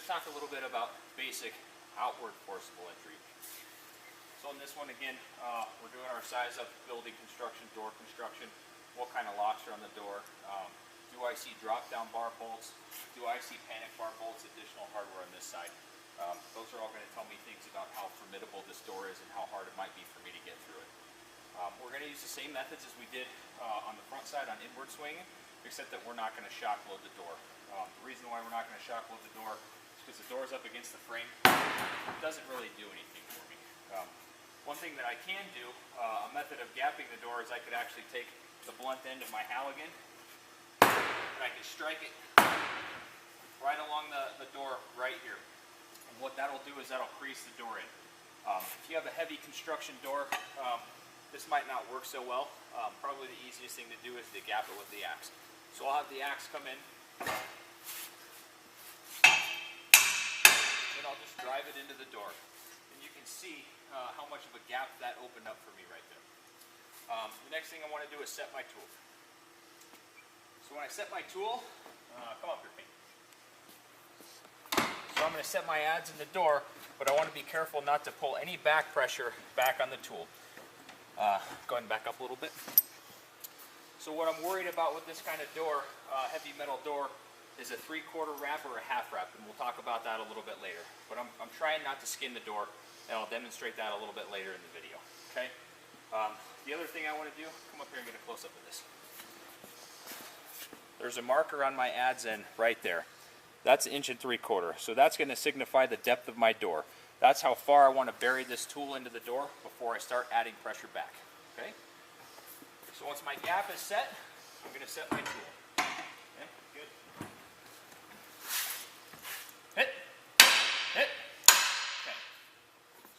to talk a little bit about basic outward forcible entry. So in this one again, we're doing our size up building construction, door construction. What kind of locks are on the door? Do I see drop down bar bolts? Do I see panic bar bolts, additional hardware on this side? Those are all going to tell me things about how formidable this door is and how hard it might be for me to get through it. We're going to use the same methods as we did on the front side on inward swinging, except that we're not going to shock load the door. The reason why we're not going to shock load the door is because the door is up against the frame. It doesn't really do anything for me. One thing that I can do, a method of gapping the door, is I could actually take the blunt end of my Halligan and I can strike it right along the door right here. And what that'll do is that'll crease the door in. If you have a heavy construction door, this might not work so well. Probably the easiest thing to do is to gap it with the axe. So I'll have the axe come in, and I'll just drive it into the door. And you can see how much of a gap that opened up for me right there. The next thing I want to do is set my tool. So when I set my tool, come up here, Pete. So I'm going to set my adze in the door, but I want to be careful not to pull any back pressure back on the tool. Go ahead and back up a little bit. So what I'm worried about with this kind of door, heavy metal door, is a 3/4 wrap or a half wrap, and we'll talk about that a little bit later. But I'm trying not to skin the door, and I'll demonstrate that a little bit later in the video. Okay. The other thing I want to do, come up here and get a close-up of this. There's a marker on my adze end right there. That's 1 3/4, so that's going to signify the depth of my door. That's how far I want to bury this tool into the door before I start adding pressure back. Okay? So once my gap is set, I'm going to set my tool. Okay, good. Hit. Hit. Okay.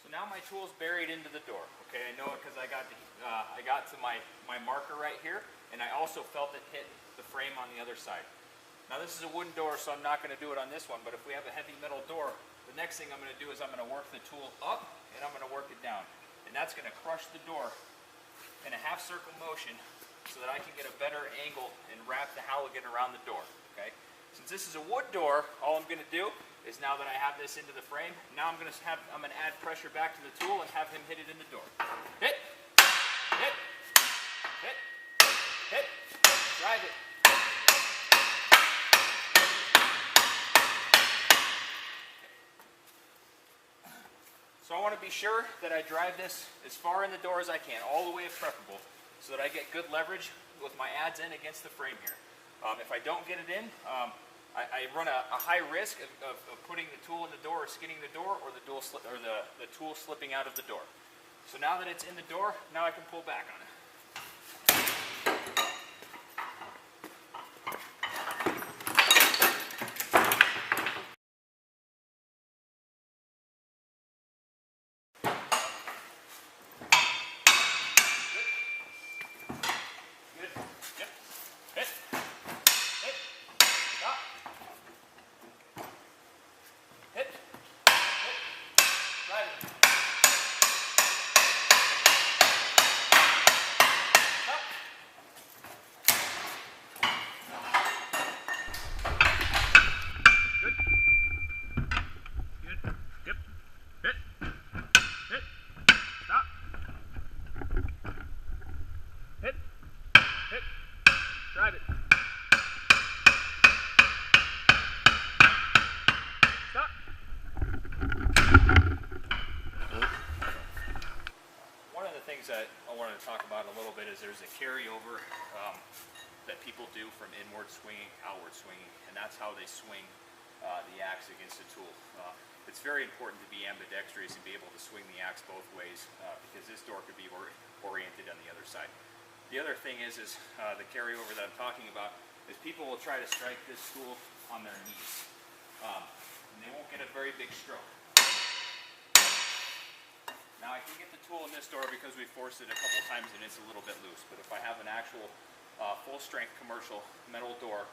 So now my tool's buried into the door. Okay, I know it because I got to my marker right here, and I also felt it hit the frame on the other side. Now this is a wooden door, so I'm not going to do it on this one, but if we have a heavy metal door, the next thing I'm going to do is I'm going to work the tool up and I'm going to work it down. And that's going to crush the door in a half circle motion so that I can get a better angle and wrap the Halligan around the door. Okay? Since this is a wood door, all I'm going to do is, now that I have this into the frame, now I'm going to add pressure back to the tool and have him hit it in the door. Hit! Hit! Hit! Hit! Drive it! So I want to be sure that I drive this as far in the door as I can, all the way if preferable, so that I get good leverage with my adze in against the frame here. If I don't get it in, I run a high risk of putting the tool in the door or skinning the door, or the tool slipping out of the door. So now that it's in the door, now I can pull back on it. That I wanted to talk about a little bit is there's a carryover that people do from inward swinging, outward swinging, and that's how they swing the axe against the tool. It's very important to be ambidextrous and be able to swing the axe both ways, because this door could be oriented on the other side. The other thing is the carryover that I'm talking about is people will try to strike this tool on their knees, and they won't get a very big stroke. Now I can get the tool in this door because we forced it a couple times and it's a little bit loose, but if I have an actual full strength commercial metal door,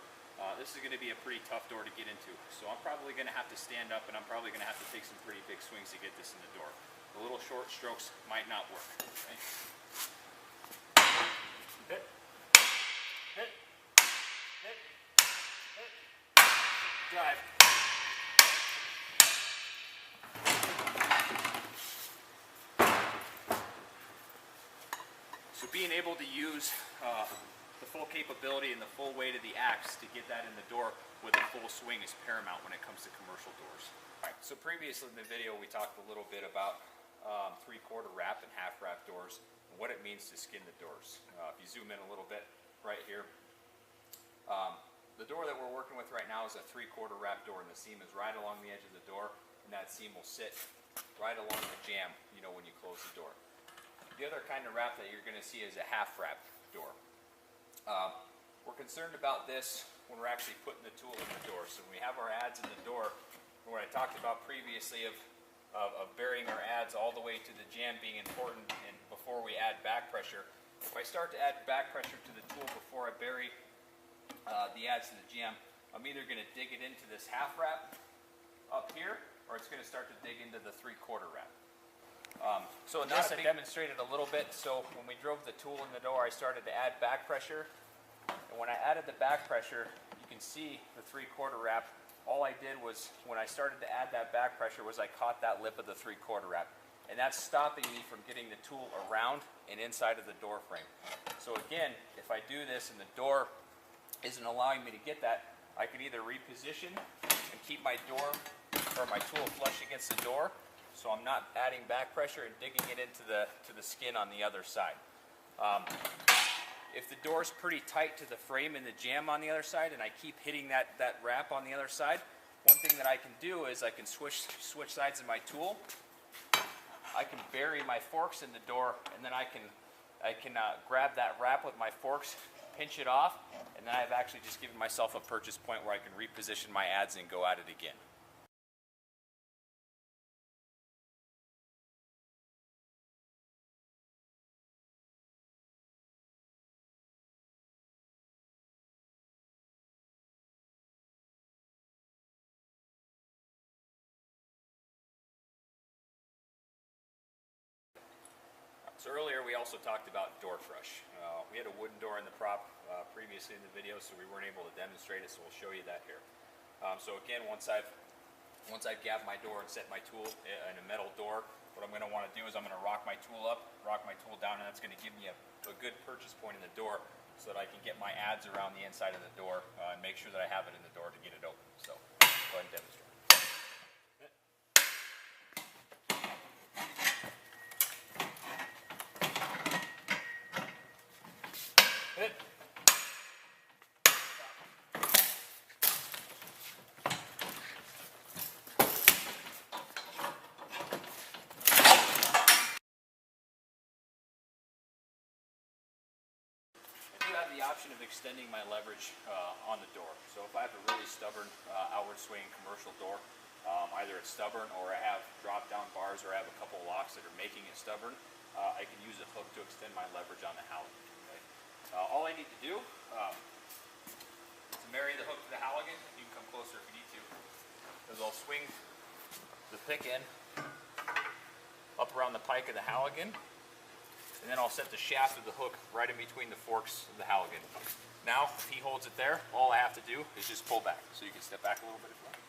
this is going to be a pretty tough door to get into. So I'm probably going to have to stand up, and I'm probably going to have to take some pretty big swings to get this in the door. The little short strokes might not work. Okay? Hit. Hit. Hit. Hit. Drive. being able to use the full capability and the full weight of the axe to get that in the door with a full swing is paramount when it comes to commercial doors. All right, so previously in the video we talked a little bit about 3/4 wrap and half wrap doors and what it means to skin the doors. If you zoom in a little bit right here, the door that we're working with right now is a 3/4 wrap door, and the seam is right along the edge of the door, and that seam will sit right along the jamb, you know, when you close the door. The other kind of wrap that you're going to see is a half wrap door. We're concerned about this when we're actually putting the tool in the door. So when we have our adze in the door, what I talked about previously of burying our adze all the way to the jamb being important, and before we add back pressure, if I start to add back pressure to the tool before I bury the adze to the jamb, I'm either going to dig it into this half wrap up here, or it's going to start to dig into the 3/4 wrap. So in this I demonstrated a little bit. So when we drove the tool in the door, I started to add back pressure, and when I added the back pressure, you can see the 3/4 wrap. All I did was, when I started to add that back pressure, was I caught that lip of the 3/4 wrap, and that's stopping me from getting the tool around and inside of the door frame. So again, if I do this and the door isn't allowing me to get that, I can either reposition and keep my door or my tool flush against the door, so I'm not adding back pressure and digging it into the skin on the other side. If the door's pretty tight to the frame and the jamb on the other side, and I keep hitting that wrap on the other side, one thing that I can do is I can switch sides of my tool. I can bury my forks in the door, and then I can grab that wrap with my forks, pinch it off, and then I've actually just given myself a purchase point where I can reposition my adze and go at it again. So earlier we also talked about door crush. We had a wooden door in the prop previously in the video, so we weren't able to demonstrate it, so we'll show you that here. So again, once I've gabbed my door and set my tool in a metal door, what I'm going to want to do is I'm going to rock my tool up, rock my tool down, and that's going to give me a good purchase point in the door so that I can get my adze around the inside of the door and make sure that I have it in the door to get it open. So go ahead and demonstrate. The option of extending my leverage on the door. So if I have a really stubborn outward swinging commercial door, either it's stubborn or I have drop down bars or I have a couple of locks that are making it stubborn, I can use a hook to extend my leverage on the halligan. Okay? All I need to do to marry the hook to the halligan, you can come closer if you need to, is I'll swing the pick end up around the pike of the halligan, and then I'll set the shaft of the hook right in between the forks of the halligan. Now, if he holds it there, all I have to do is just pull back. So you can step back a little bit if you want.